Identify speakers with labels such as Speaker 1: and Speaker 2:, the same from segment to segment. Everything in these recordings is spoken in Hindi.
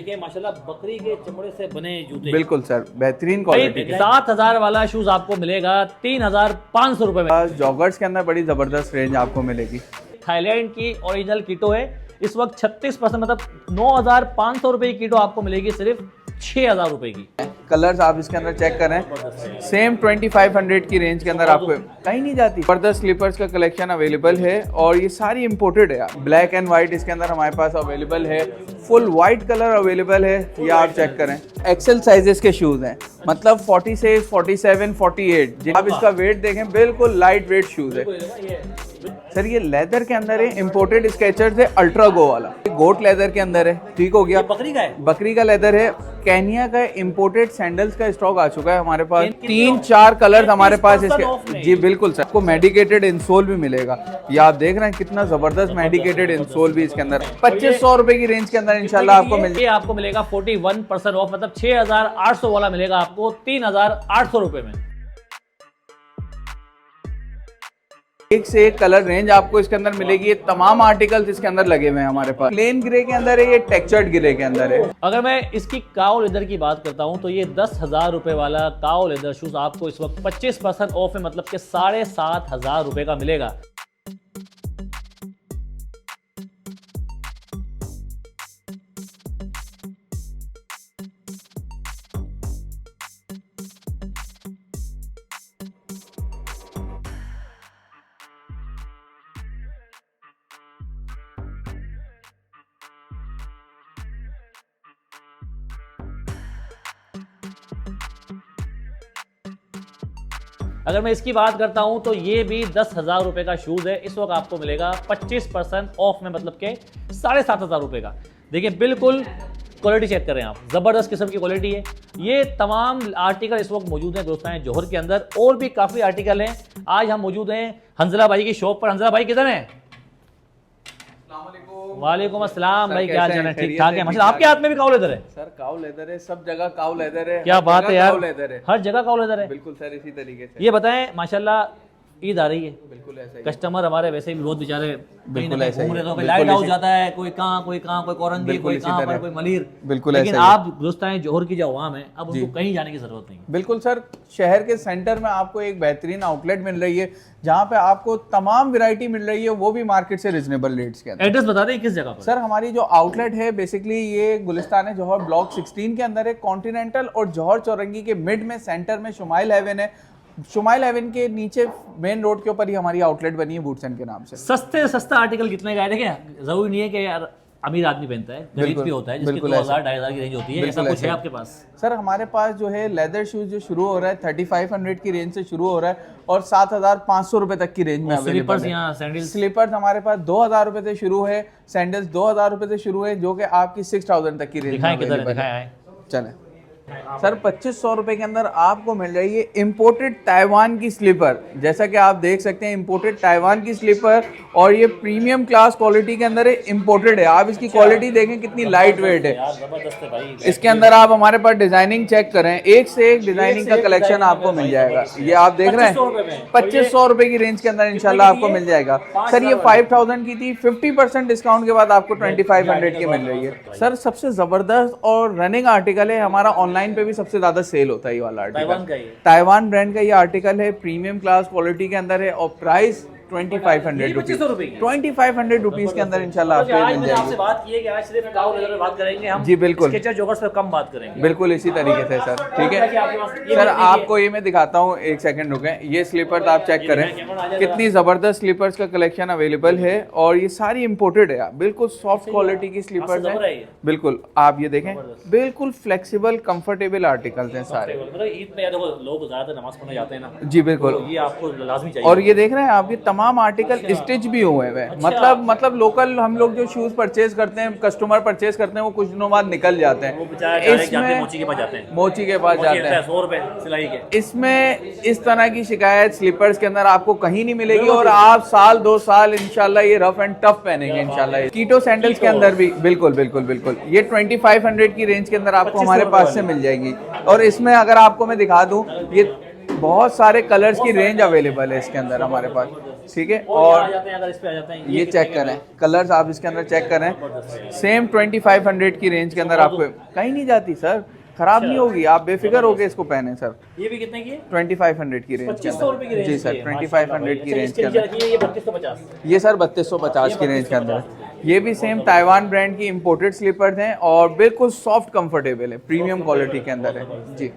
Speaker 1: देखिए माशाल्लाह बकरी के चमड़े से बने जूते,
Speaker 2: बिल्कुल सर, बेहतरीन क्वालिटी।
Speaker 1: 7,000 वाला शूज आपको मिलेगा 3,500 रुपए में।
Speaker 2: जॉगर्स के अंदर बड़ी जबरदस्त रेंज आपको मिलेगी।
Speaker 1: थाईलैंड की ओरिजिनल कीटो है, इस वक्त 36% मतलब 9,500 रुपए की कीटो आपको मिलेगी सिर्फ 6,000 रुपए की।
Speaker 2: कलर्स आप इसके अंदर चेक करें, सेम 2500 की रेंज के अंदर आपको कहीं नहीं जाती। जबरदस्त स्लीपर्स का कलेक्शन अवेलेबल है और ये सारी इंपोर्टेड है। ब्लैक एंड व्हाइट इसके अंदर हमारे पास अवेलेबल है, फुल व्हाइट कलर अवेलेबल है। ये आप चेक करें, एक्सेल साइजेस के शूज हैं, मतलब 46, 47, 48। आप इसका वेट देखें, बिल्कुल लाइट वेट शूज है सर। ये लेदर के अंदर है, इंपोर्टेड स्केचर्स है, अल्ट्रा गो वाला। गोट लेदर के अंदर है, ठीक हो गया।
Speaker 1: बकरी का है,
Speaker 2: बकरी का लेदर है। केनिया का इंपोर्टेड सैंडल्स का स्टॉक आ चुका है हमारे पास। 3-4 कलर्स हमारे पास इसके। जी बिल्कुल सर, आपको मेडिकेटेड इंसोल भी मिलेगा। ये आप देख रहे हैं कितना जबरदस्त मेडिकेटेड इंसोल भी इसके अंदर। 2500 रुपए की रेंज के अंदर इंशाल्लाह आपको
Speaker 1: आपको मिलेगा 41% ऑफ, मतलब 6,800 वाला मिलेगा आपको 3,800 रुपए में।
Speaker 2: एक से एक कलर रेंज आपको इसके अंदर मिलेगी। ये तमाम आर्टिकल्स इसके अंदर लगे हुए हैं हमारे पास। प्लेन ग्रे के अंदर है, ये टेक्सचर्ड ग्रे के अंदर है।
Speaker 1: अगर मैं इसकी काओ लेदर की बात करता हूं तो ये 10,000 रुपए वाला काओ लेदर शूज आपको इस वक्त 25% ऑफ है, मतलब कि 7,500 रुपए का मिलेगा। अगर मैं इसकी बात करता हूं तो ये भी 10,000 रुपए का शूज है, इस वक्त आपको मिलेगा 25% ऑफ में, मतलब के 7,500 रुपए का। देखिए बिल्कुल क्वालिटी चेक करें आप, जबरदस्त किस्म की क्वालिटी है। ये तमाम आर्टिकल इस वक्त मौजूद हैं दोस्तों जौहर के अंदर, और भी काफी आर्टिकल हैं। आज हम मौजूद हैं हंजला भाई की शॉप पर। हंजला भाई किधर हैं? वालेकुम अस्सलाम भाई, क्या चल रहा है? ठीक ठाक है माशाल्लाह। आपके हाथ में भी काऊ लेदर है?
Speaker 2: सर काऊ लेदर है, सब जगह काऊ लेदर है।
Speaker 1: क्या बात है यार,
Speaker 2: लेदर है,
Speaker 1: हर जगह काऊ लेदर है।
Speaker 2: बिल्कुल सर, इसी तरीके से।
Speaker 1: ये बताएं माशाल्लाह ईद आ रही है,
Speaker 2: बिल्कुल ऐसा ही।
Speaker 1: कस्टमर हमारे वैसे भी बहुत बेचारे
Speaker 2: बिल्कुल ऐसा ही,
Speaker 1: घूम रहे हैं, लाइट हाउस जाता है, कोई कहाँ कोई कोरंगी, कोई कहाँ पर, कोई मलीर।
Speaker 2: बिल्कुल
Speaker 1: लेकिन आप दोस्तान जौहर की जो अवाम है, अब उनको कहीं जाने की जरूरत नहीं।
Speaker 2: बिल्कुल सर, शहर के सेंटर में आपको एक बेहतरीन आउटलेट मिल रही है जहाँ पे आपको तमाम वैरायटी मिल रही है, वो भी मार्केट से रिजनेबल रेट्स के अंदर।
Speaker 1: एड्रेस बता दें किस जगह पर?
Speaker 2: सर हमारी जो आउटलेट है बेसिकली ये गुलिस्तान जौहर ब्लॉक 16 के अंदर है। कॉन्टिनेंटल और जौहर चौरंगी के मिड में सेंटर में शुमाइल हेवन है। शुमाइल हेवन के नीचे मेन रोड के ऊपर ही हमारी आउटलेट बनी है बूट्सन के नाम से।
Speaker 1: सस्ते सस्ता आर्टिकल कितने का है? देखिए जरूरी नहीं है कि यार अमीर आदमी पहनता है, गरीब भी होता है जिसकी 2,000-2,500 की रेंज होती है। ऐसा कुछ है आपके पास?
Speaker 2: सर हमारे पास जो है लेदर शूज जो शुरू हो रहा है 3,500 की रेंज से शुरू हो रहा है और 7,500 रुपए तक की रेंज में अवेलेबल है। स्लीपर्स हमारे पास 2,000 रुपए से शुरू है, सैंडल्स 2,000 रुपए से शुरू है, जो कि आपकी 6,000 तक की रेंज में अवेलेबल है। चलें सर, 2,500 रुपए के अंदर आपको मिल रही है इंपोर्टेड ताइवान की स्लीपर। जैसा कि आप देख सकते हैं इंपोर्टेड ताइवान की स्लीपर, और ये प्रीमियम क्लास क्वालिटी के अंदर है, इंपोर्टेड है। आप इसकी क्वालिटी देखें कितनी लाइट वेट है। इसके अंदर आप हमारे पास डिजाइनिंग चेक करें, एक से एक डिजाइनिंग का कलेक्शन आपको मिल जाएगा। ये आप देख रहे हैं 2,500 रुपए की रेंज के अंदर इंशाल्लाह आपको मिल जाएगा। सर ये 5,000 की थी, 50% डिस्काउंट के बाद आपको 2,500 की मिल रही है। सर सबसे जबरदस्त और रनिंग आर्टिकल है हमारा, ऑनलाइन पे भी सबसे ज्यादा सेल होता है ये वाला आर्टिकल। ताइवान ब्रांड का ये आर्टिकल है, प्रीमियम क्लास क्वालिटी के अंदर है और प्राइस 2,500 रुपीज के अंदर इंशाल्लाह आपको मिल जाएगी।
Speaker 1: आपसे बात की है कि आज सिर्फ काऊ लेदर पे बात करेंगे हम।
Speaker 2: जी बिल्कुल,
Speaker 1: स्केचर जॉगर्स पे कम बात करेंगे।
Speaker 2: बिल्कुल इसी तरीके से सर, ठीक है सर। आपको ये मैं दिखाता हूँ, एक सेकंड रुकें। ये स्लीपर्स आप चेक करें, कितनी जबरदस्त स्लीपर्स का कलेक्शन अवेलेबल है और ये सारी इंपोर्टेड है, बिल्कुल सॉफ्ट क्वालिटी की स्लीपर्स है। बिल्कुल आप ये देखें, बिल्कुल फ्लेक्सिबल कंफर्टेबल आर्टिकल्स हैं सारे।
Speaker 1: ईद में देखो लोग ज्यादा नमाज पढ़ने जाते हैं ना।
Speaker 2: जी बिल्कुल,
Speaker 1: ये आपको लाजमी चाहिए।
Speaker 2: और ये देख रहे हैं आप, ये तमाम आर्टिकल स्टिच भी हुए हैं। मतलब लोकल हम लोग जो शूज परचेज करते हैं, कस्टमर परचेज करते हैं, वो कुछ दिनों बाद निकल जाते हैं। इसमें मोची के पास जाते हैं
Speaker 1: 100 रुपए सिलाई के।
Speaker 2: इसमें इस तरह की शिकायत स्लीपर्स के अंदर आपको कहीं नहीं मिलेगी और आप साल 2 साल इंशाल्लाह ये रफ एंड टफ पहनेंगे इंशाल्लाह। कीटो सैंडल्स के अंदर भी बिल्कुल ये 2,500 की रेंज के अंदर आपको हमारे पास से मिल जाएगी। और इसमें अगर आपको मैं दिखा दूं, ये बहुत सारे कलर्स की रेंज अवेलेबल है इसके अंदर हमारे पास। ठीक है।
Speaker 1: और
Speaker 2: और
Speaker 1: जाते हैं, अगर इस पे आ जाते हैं,
Speaker 2: ये चेक करें कलर्स, आप इसके अंदर चेक करें, सेम 2500 की रेंज के अंदर आपको कहीं नहीं जाती सर, खराब नहीं होगी, आप बेफिक्र होके इसको पहने सर।
Speaker 1: ये भी कितने की है?
Speaker 2: 2500 की रेंज के
Speaker 1: 2500 रुपए की
Speaker 2: अंदर
Speaker 1: रेंज
Speaker 2: जी सर, 2500 की रेंज के अंदर।
Speaker 1: ये 3250।
Speaker 2: ये सर 3250 की रेंज के अंदर। ये भी सेम ताइवान ब्रांड की इंपोर्टेड स्लीपर्स हैं और बिल्कुल सॉफ्ट कंफर्टेबल है, प्रीमियम क्वालिटी के अंदर है जी।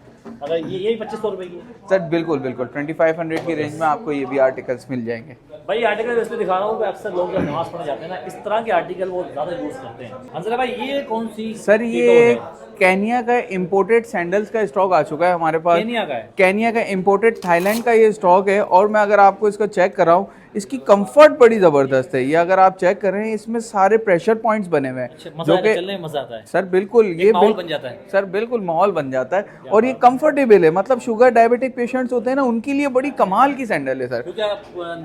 Speaker 1: अगर ये 2500 रुपए की है
Speaker 2: सर बिल्कुल बिल्कुल 2500 की रेंज में आपको ये भी आर्टिकल्स मिल जाएंगे।
Speaker 1: भाई। आर्टिकल इसलिए दिखा रहा हूँ कि अक्सर लोग जब नमाज पढ़ने जाते हैं ना, इस तरह के आर्टिकल वो ज्यादा यूज करते हैं। अंजला भाई ये कौन सी?
Speaker 2: सर ये केनिया का इंपोर्टेड सैंडल्स का स्टॉक आ चुका है हमारे पास।
Speaker 1: केनिया का है?
Speaker 2: केनिया का इंपोर्टेड थाईलैंड का ये स्टॉक है। और मैं अगर आपको इसको चेक कराऊं, इसकी कंफर्ट बड़ी जबरदस्त है। ये अगर आप चेक करें, इसमें सारे प्रेशर पॉइंट्स बने हुए हैं जो कि
Speaker 1: चलने में मजा आता है
Speaker 2: सर बिल्कुल ये
Speaker 1: माहौल बन जाता है
Speaker 2: सर, बिल्कुल माहौल बन जाता है। और ये कंफर्टेबल है, मतलब शुगर डायबिटिक पेशेंट्स होते हैं ना, उनके लिए बड़ी कमाल की सैंडल है सर।
Speaker 1: क्योंकि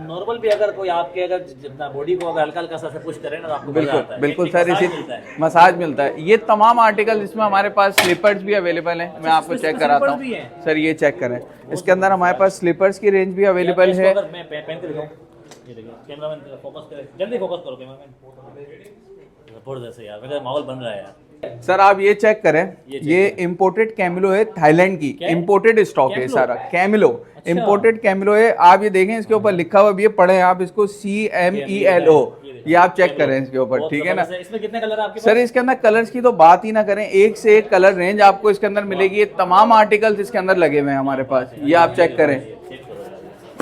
Speaker 1: नॉर्मल भी अगर कोई आपके अगर जितना बॉडी को अगर हल्का हल्का सा पुश करे ना, तो आपको मजा आता
Speaker 2: बिल्कुल
Speaker 1: है।
Speaker 2: बिल्कुल सर, इसी मसाज मिलता है। ये तमाम आर्टिकल इसमें हमारे पास स्लीपर्स भी अवेलेबल हैं। मैं आपको चेक कराता हूँ सर, ये चेक करें, इसके अंदर हमारे पास स्लीपर्स की रेंज भी अवेलेबल है।
Speaker 1: मैं पहन के दिखाऊं, ये देखिए कैमरामैन फोकस करे, जल्दी फोकस करो कैमरामैन। जबरदस्त है यार, मेरा माहौल बन रहा है यार।
Speaker 2: सर आप ये चेक करें, ये इंपोर्टेड कैमिलो है, थाईलैंड की इंपोर्टेड स्टॉक है सारा। कैमिलो इंपोर्टेड कैमिलो है। आप ये देखें, इसके ऊपर लिखा हुआ भी है, पढ़े आप इसको CMELO, ये आप चेक करें इसके ऊपर, ठीक है ना।
Speaker 1: इसमें कितने कलर आपके
Speaker 2: सर इसके अंदर कलर्स की तो बात ही ना करें, एक से एक कलर रेंज आपको इसके अंदर मिलेगी। ये तमाम आर्टिकल्स इसके अंदर लगे हुए हैं हमारे पास, ये आप चेक करें,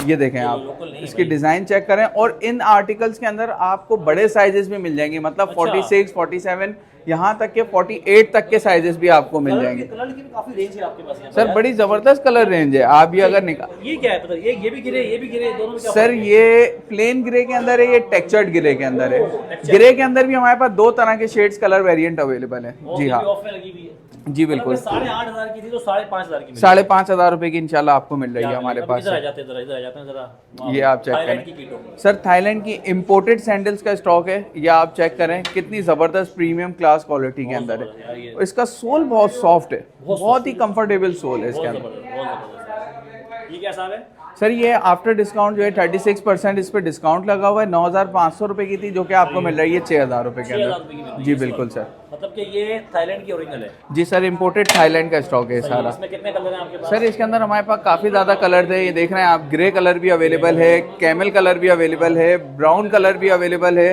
Speaker 2: ये देखें आप इसकी डिजाइन चेक करें। और इन आर्टिकल्स के अंदर आपको बड़े साइजेस भी मिल जाएंगे, मतलब 46, 47, यहाँ तक के 48 तक के साइजेस भी आपको मिल जाएंगे।
Speaker 1: कलर की भी काफी रेंज है आपके पास यहाँ
Speaker 2: सर बड़ी जबरदस्त कलर रेंज है। आप ये अगर निकाल,
Speaker 1: ये क्या है पता, ये भी गिरे, ये भी गिरे, दोनों में क्या
Speaker 2: सर ये प्लेन ग्रे के अंदर है, ये टेक्सचर्ड ग्रे के अंदर है। ग्रे के अंदर भी हमारे पास 2 तरह के शेड्स कलर वेरिएंट अवेलेबल है जी। हाँ
Speaker 1: ऑफ में लगी हुई है
Speaker 2: जी बिल्कुल।
Speaker 1: 8500 की थी तो 5500 की
Speaker 2: 5500 रुपए की इंशाल्लाह आपको मिल रही है हमारे पास।
Speaker 1: इधर आ जाते हैं, इधर आ जाते हैं जरा,
Speaker 2: ये आप चेक करें सर, थाईलैंड की इंपोर्टेड सैंडल्स का स्टॉक है। ये आप चेक करें, कितनी जबरदस्त प्रीमियम क्लास क्वालिटी के अंदर है। और इसका सोल बहुत सॉफ्ट है, बहुत ही कंफर्टेबल सोल है इसके अंदर।
Speaker 1: ये क्या साहब है
Speaker 2: सर? ये आफ्टर डिस्काउंट जो है 36% इस पे डिस्काउंट लगा हुआ है। 9500 रुपए की थी, जो कि आपको मिल रही है 6000 रुपए के अंदर जी बिल्कुल सर।
Speaker 1: मतलब कि ये थाईलैंड की ओरिजिनल है
Speaker 2: जी सर, इंपोर्टेड थाईलैंड का स्टॉक है सारा।
Speaker 1: इसमें कितने कलर हैं आपके पास?
Speaker 2: सर इसके अंदर हमारे पास काफ़ी ज़्यादा कलर है। ये देख रहे हैं आप, ग्रे कलर भी अवेलेबल है, कैमल कलर भी अवेलेबल है, ब्राउन कलर भी अवेलेबल है,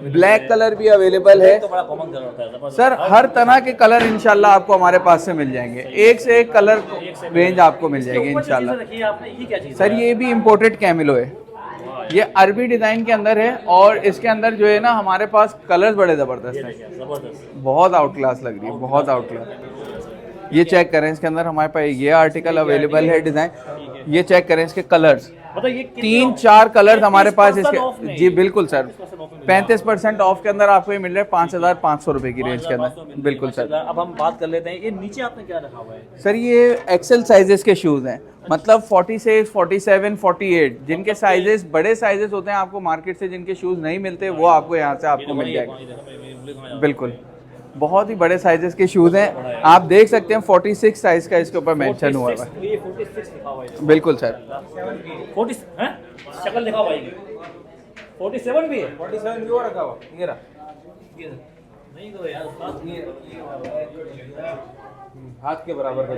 Speaker 2: ब्लैक कलर भी अवेलेबल है।
Speaker 1: तो बड़ा कॉमन कलर होता है
Speaker 2: सर, हर तरह के कलर इंशाल्लाह आपको हमारे पास से मिल जाएंगे। एक से एक कलर रेंज आपको मिल जाएगी इंशाल्लाह।
Speaker 1: ये क्या चीज़?
Speaker 2: सर ये भी इंपोर्टेड कैमिलो है, ये अरबी डिजाइन के अंदर है। और इसके अंदर जो है ना, हमारे पास कलर्स बड़े जबरदस्त हैं, बहुत आउट क्लास लग रही है, बहुत आउट क्लास। ये चेक करें, इसके अंदर हमारे पास ये आर्टिकल अवेलेबल है, डिजाइन। ये चेक करें, इसके कलर्स 3-4 कलर्स हमारे पास इसके जी बिल्कुल सर। 35% ऑफ के अंदर आपको ये मिल रहा है 5500 रुपए की रेंज के अंदर बिल्कुल सर।
Speaker 1: अब हम बात कर लेते हैं, ये नीचे आपने क्या रखा हुआ है?
Speaker 2: सर ये एक्सेल साइजेस के शूज हैं, मतलब 46, 47, 48 जिनके साइजेस बड़े साइजेस होते हैं, आपको मार्केट से जिनके शूज नहीं मिलते वो आपको यहाँ से आपको मिल जाएगा बिल्कुल। बहुत ही बड़े साइजेस के शूज हैं, आप देख सकते हैं 46 साइज का इसके ऊपर मेंशन हुआ है बिल्कुल सर।
Speaker 1: 40 हैं? शक्ल लिखा हुआ है 47 भी है, 47 भी और रखा हुआ ये रहा। नहीं तो यार
Speaker 3: हाथ के बराबर का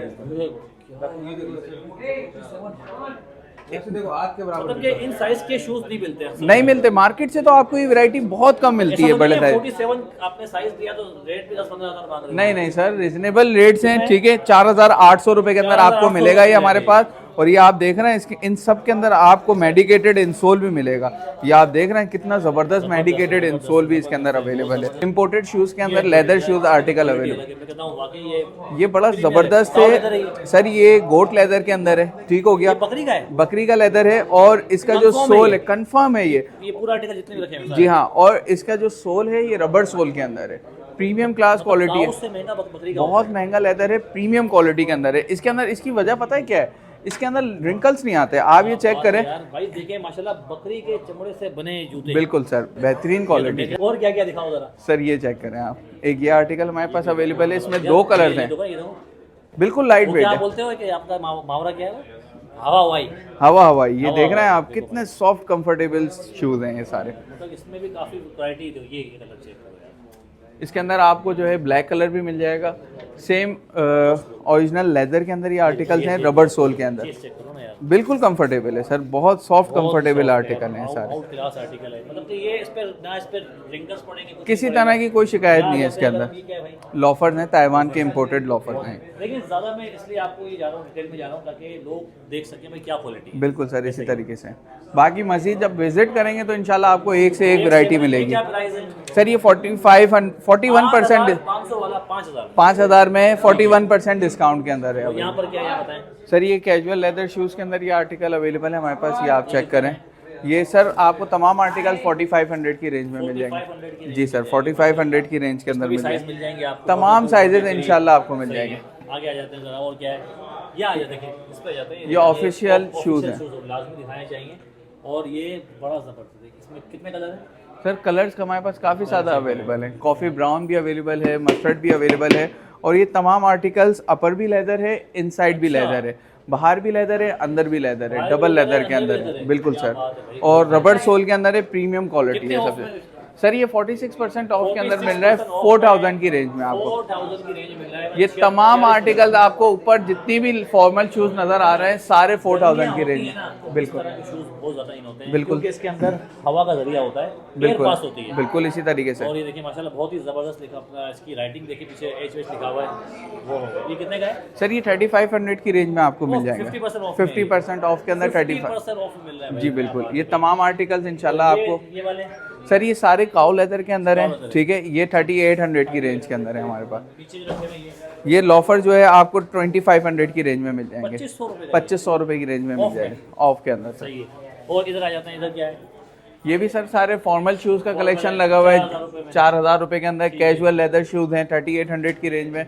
Speaker 3: देखो, हाथ के बराबर।
Speaker 1: मतलब कि इन साइज के शूज नहीं मिलते हैं,
Speaker 2: नहीं मिलते मार्केट से, तो आपको ये वैरायटी बहुत कम मिलती है बड़े साइज।
Speaker 1: 47 आपने साइज दिया तो रेट भी 10-15 हज़ार मांग रहे हैं।
Speaker 2: नहीं सर, रिजनेबल रेट्स हैं, ठीक है। 4800 रुपए के अंदर आपको मिलेगा ये हमारे पास। और ये आप देख रहे हैं, इसके इन सब के अंदर आपको मेडिकेटेड इंसोल भी मिलेगा। ये आप देख रहे हैं कितना जबरदस्त मेडिकेटेड इंसोल भी इसके अंदर अवेलेबल है। इंपोर्टेड शूज के अंदर लेदर शूज आर्टिकल अवेलेबल, ये बड़ा जबरदस्त है सर। ये गोट लेदर के अंदर है, ठीक हो गया।
Speaker 1: बकरी का है,
Speaker 2: बकरी का लेदर है। और इसका जो सोल है कंफर्म है, ये
Speaker 1: पूरा आर्टिकल जितने भी रखे हैं
Speaker 2: जी हाँ। और इसका जो सोल है ये रबर सोल के अंदर है, प्रीमियम क्लास क्वालिटी है,
Speaker 1: उससे महंगा बकरी का
Speaker 2: बहुत महंगा लेदर है, प्रीमियम क्वालिटी के अंदर है। इसके अंदर इसकी वजह पता है क्या है? इसके अंदर रिंकल्स नहीं आते, आप ये चेक करें
Speaker 1: यार भाई। देखिए माशाल्लाह बकरी के चमड़े से बने जूते,
Speaker 2: बिल्कुल सर, बेहतरीन क्वालिटी।
Speaker 1: और क्या क्या दिखाओ जरा
Speaker 2: सर ये चेक करें आप, एक ये आर्टिकल हमारे पास अवेलेबल है, इसमें 2 कलर्स हैं, बिल्कुल लाइट वेट
Speaker 1: क्या
Speaker 2: है।
Speaker 1: बोलते हो कि आपका मुहावरा क्या है? हवा हवाई
Speaker 2: हवा हवाई, ये
Speaker 1: हवा
Speaker 2: देख रहे हैं
Speaker 1: हवाई,
Speaker 2: आप कितने सॉफ्ट कंफर्टेबल शूज हैं ये सारे।
Speaker 1: मतलब इसमें भी काफ़ी वैरायटी है। ये कलर चेक करो यार,
Speaker 2: इसके अंदर आपको जो है ब्लैक कलर भी मिल जाएगा, सेम ओरिजिनल लेदर के अंदर ये आर्टिकल्स हैं, रबर सोल के अंदर,
Speaker 1: चेक करो ना यार,
Speaker 2: बिल्कुल कंफर्टेबल है सर, बहुत सॉफ्ट कंफर्टेबल आर्टिकल हैं सारे,
Speaker 1: आउट क्लास आर्टिकल है। मतलब कि ये इस पर ना, इस पर रिंकल्स पड़ेंगे कुछ
Speaker 2: किसी
Speaker 1: नहीं
Speaker 2: तरह की कोई शिकायत
Speaker 1: पड़ेगा।
Speaker 2: नहीं है इसके अंदर।
Speaker 1: ये क्या है भाई,
Speaker 2: लॉफर्स हैं, ताइवान के इंपोर्टेड लॉफर्स हैं।
Speaker 1: लेकिन ज़्यादा मैं इसलिए आपको ये जा रहा हूँ, डिटेल में जा रहा हूँ, ताकि लोग देख सकें भाई क्या क्वालिटी है।
Speaker 2: बिल्कुल सर, इसी तरीके से। बाकी मजीद जब विजिट करेंगे तो इंशाल्लाह आपको एक से एक वैरायटी मिलेगी।
Speaker 1: क्या प्राइस है?
Speaker 2: सर ये 41%
Speaker 1: 500 वाला 5000।
Speaker 2: 5000 में 41% डिस्काउंट के अंदर है।
Speaker 1: यहाँ पर क्या है, यहाँ बताएं।
Speaker 2: सर ये कैजुअल लेदर शूज़ के अंदर ये आर्टिकल अवेलेबल है हमारे पास, ये आप चेक करें। ये सर आपको तमाम आर्टिकल 4500 की रेंज में मिल जाएंगे। जी सर, 4500 की रेंज के अंदर मिल
Speaker 1: साइज
Speaker 2: जाएंगे,
Speaker 1: मिल जाएंगे आपको,
Speaker 2: तमाम साइजेस इंशाल्लाह आपको मिल जाएंगे।
Speaker 1: आगे आ जाते हैं जरा, और क्या है, ये आ जाते हैं, इस पे आ जाते हैं।
Speaker 2: ये ऑफिशियल शूज़ हैं
Speaker 1: लाजमी दिखाने चाहिए। और ये बड़ा ज़बरदस्त है, इसमें कितने कलर हैं?
Speaker 2: सर। कलर्स हमारे पास काफ़ी ज़्यादा अवेलेबल है, कॉफ़ी ब्राउन भी अवेलेबल है, मस्टर्ड भी अवेलेबल है, और ये तमाम आर्टिकल्स अपर भी लेदर है, इनसाइड भी लेदर है, बाहर भी लेदर है, अंदर भी लेदर है, डबल लेदर के अंदर है, बिल्कुल सर। और रबर सोल के अंदर है, प्रीमियम क्वालिटी है सबसे। सर ये 46% ऑफ के अंदर मिल रहा है 4000 की रेंज में आपको।
Speaker 1: 4000 की रेंज मिल रहा है।
Speaker 2: ये तमाम आर्टिकल्स आपको ऊपर जितनी भी फॉर्मल शूज नजर आ रहे हैं सारे 4000 की रेंज में। बिल्कुल
Speaker 1: शूज बहुत ज़्यादा इन होते हैं,
Speaker 2: बिल्कुल,
Speaker 1: क्योंकि इसके अंदर हवा का जरिया होता है, एयर पास होती है।
Speaker 2: बिल्कुल इसी तरीके से।
Speaker 1: और ये देखिए माशाल्लाह बहुत ही ज़बरदस्त लिखा, अपना इसकी राइटिंग देखिए, पीछे एच लिखा हुआ है वो। ये कितने का है
Speaker 2: सर ये 3500 की रेंज में आपको मिल जाएगा, 50% ऑफ के अंदर 35।
Speaker 1: 50% ऑफ मिल रहा है।
Speaker 2: जी बिल्कुल, ये तमाम आर्टिकल्स इंशाल्लाह आपको।
Speaker 1: ये वाले
Speaker 2: सर ये सारे काउ लेदर के अंदर हैं, ठीक है। ये 3800 की रेंज के अंदर है हमारे पास।
Speaker 1: पीछे जो रखे हुए
Speaker 2: ये लॉफर जो है आपको 2500 की रेंज में मिल जाएंगे,
Speaker 1: 2500 रुपये
Speaker 2: 2500 रुपये की रेंज में मिल जाएंगे ऑफ के अंदर सर।
Speaker 1: सही है। और इधर आ जाते हैं, इधर क्या है?
Speaker 2: ये भी सर सारे फॉर्मल शूज़ का कलेक्शन लगा हुआ है 4000 रुपये के अंदर। कैजुअल लेदर शूज़ हैं 3800 की रेंज में।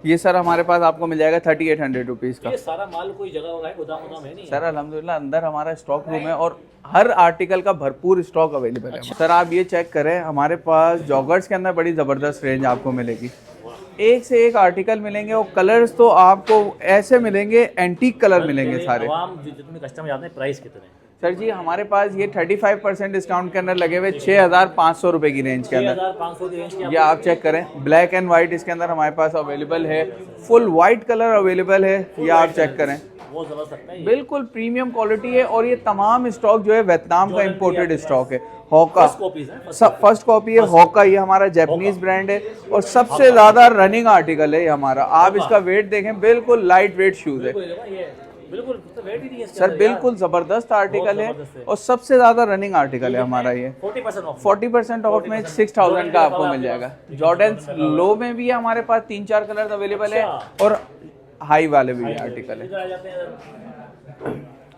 Speaker 2: ये सर हमारे पास आपको मिल जाएगा 3800 रुपीज़ का।
Speaker 1: ये सारा माल कोई जगह होगा, गोदाम है नहीं?
Speaker 2: सर अल्हम्दुलिल्लाह अंदर हमारा स्टॉक रूम है और हर आर्टिकल का भरपूर स्टॉक अवेलेबल है। सर आप ये चेक करें, हमारे पास जॉगर्स के अंदर बड़ी ज़बरदस्त रेंज आपको मिलेगी, एक से एक आर्टिकल मिलेंगे, और कलर्स तो आपको ऐसे मिलेंगे, एंटीक कलर मिलेंगे सारे।
Speaker 1: जितने कस्टमर जाते हैं, प्राइस कितने?
Speaker 2: सर जी हमारे पास ये 35% डिस्काउंट के अंदर लगे हुए 6500 रुपये की रेंज के अंदर।
Speaker 1: 6500 की रेंज की
Speaker 2: ये आप चेक करें, ब्लैक एंड वाइट इसके अंदर हमारे पास अवेलेबल है, फुल वाइट कलर अवेलेबल है, ये आप चेक करें,
Speaker 1: वो जबरदस्त है,
Speaker 2: बिल्कुल प्रीमियम क्वालिटी है। और ये तमाम स्टॉक जो है वियतनाम का इंपोर्टेड स्टॉक है। हॉका फर्स्ट कॉपी है, हॉका ये हमारा जापानीज ब्रांड है और सबसे ज़्यादा रनिंग आर्टिकल है ये हमारा। आप इसका वेट देखें, बिल्कुल लाइट वेट शूज़ है
Speaker 1: बिल्कुल, वेट ही नहीं है
Speaker 2: सर, बिल्कुल ज़बरदस्त आर्टिकल है और सबसे ज़्यादा रनिंग आर्टिकल है हमारा ये। 40% ऑफ में 6000 का आपको मिल जाएगा। जॉर्डन्स लो में भी है हमारे पास 3-4 कलर अवेलेबल है और हाई वाले भी आर्टिकल है।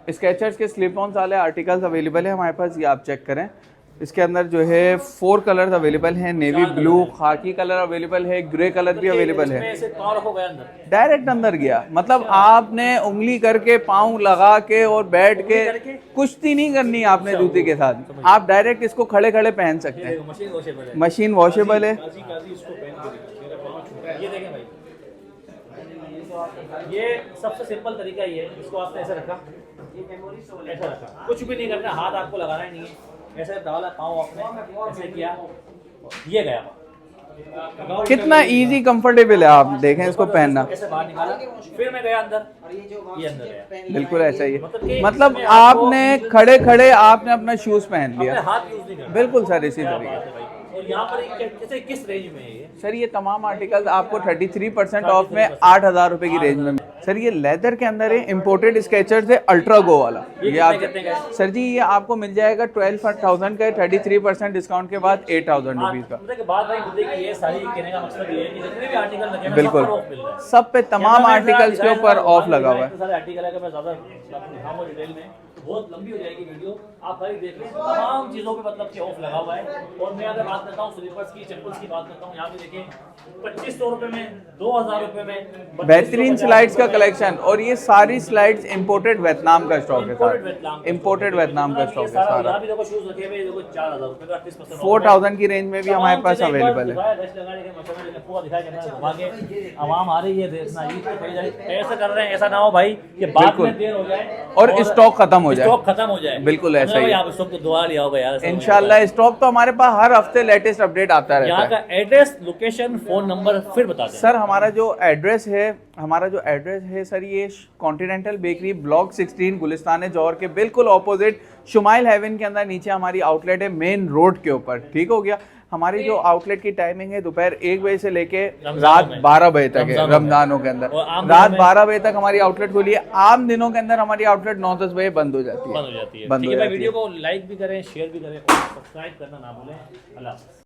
Speaker 2: स्केचर्स के स्लिप ऑन वाले आर्टिकल्स अवेलेबल है हमारे पास, ये आप चेक करें। इसके अंदर जो है 4 कलर्स अवेलेबल हैं, नेवी ब्लू, खाकी कलर अवेलेबल है, ग्रे कलर भी अवेलेबल है। डायरेक्ट अंदर गया, मतलब आपने उंगली करके पाँव लगा के और बैठ के कुश्ती नहीं करनी आपने जूते के साथ, आप डायरेक्ट इसको खड़े खड़े पहन सकते हैं। मशीन वॉशेबल है।
Speaker 1: ये सबसे सिंपल तरीका ये है, इसको आपने ऐसे रखा, ऐसा रखा, कुछ भी नहीं करना, हाथ आपको लगाना ही नहीं है, ऐसे डाला पाँव आपने, ऐसे किया, ये गया।
Speaker 2: कितना इजी कंफर्टेबल है, आप देखें इसको पहनना।
Speaker 1: ऐसे बाहर निकाला, फिर मैं गया अंदर, ये अंदर गया।
Speaker 2: बिल्कुल ऐसा ही है, मतलब आपने खड़े खड़े आपने अपना शूज पहन लिया,
Speaker 1: हाथ यूज नहीं करना।
Speaker 2: बिल्कुल सर इसी तरीके।
Speaker 1: और यहाँ पर कैसे किस रेंज में है ये?
Speaker 2: सर ये तमाम आर्टिकल्स आपको 33% ऑफ में 8000 रुपए की रेंज में। सर ये लेदर के अंदर है, इंपोर्टेड स्केचर्स है, अल्ट्रा गो वाला। ये आप सर जी ये आपको मिल जाएगा 12,000 का, 33% डिस्काउंट के बाद 8,000 रुपीज का। बिल्कुल सब पे तमाम आर्टिकल्स के ऊपर ऑफ लगा हुआ है।
Speaker 1: तो बहुत लंबी हो जाएगी वीडियो, आप खाली देख लें। तमाम चीज़ों पे मतलब कि ऑफ लगा हुआ है। और मैं अगर बात करता हूँ स्लीपर्स की, चप्पल्स की बात करता हूँ, यहाँ पे देखिए 2500 रुपये में, 2000 रुपये में
Speaker 2: बेहतरीन स्लाइड्स का कलेक्शन। और ये सारी स्लाइड्स इंपोर्टेड वियतनाम का स्टॉक है सर, इंपोर्टेड वियतनाम का स्टॉक है सारा।
Speaker 1: यहाँ भी देखो शूज रखे हुए, देखो 4000 रुपये का 38%
Speaker 2: 4000 की रेंज में भी हमारे पास अवेलेबल है।
Speaker 1: आवाम आ रही है देखना, ऐसा कर रहे हैं, ऐसा ना हो भाई कि बाद में देर हो जाए
Speaker 2: और स्टॉक खत्म हो जाए,
Speaker 1: स्टॉक खत्म हो जाए।
Speaker 2: बिल्कुल ऐसा ही।
Speaker 1: आप स्टॉक तो दुआ लिया होगा यार,
Speaker 2: इंशाल्लाह स्टॉक तो हमारे पास हर हफ्ते लेटेस्ट अपडेट आता रहता
Speaker 1: यहाँ
Speaker 2: है।
Speaker 1: का एड्रेस, लोकेशन, फोन नंबर फिर बता दें
Speaker 2: सर। हमारा जो एड्रेस है सर, ये कॉन्टिनेंटल बेकरी ब्लॉक 16 गुलिस्तान जौहर के बिल्कुल ऑपोजिट शुमाइल हेवन के अंदर नीचे हमारी आउटलेट है, मेन रोड के ऊपर। ठीक हो गया। हमारी जो आउटलेट की टाइमिंग है दोपहर 1 बजे से लेके रात 12 बजे तक है, रमजानों के अंदर रात 12 बजे तक हमारी आउटलेट खुली है। आम दिनों के अंदर हमारी आउटलेट 9-10 बजे बंद हो जाती है।
Speaker 1: ठीक है भाई, वीडियो को लाइक भी करें, शेयर भी करें और सब्सक्राइब करना ना भूलें। अल्लाह।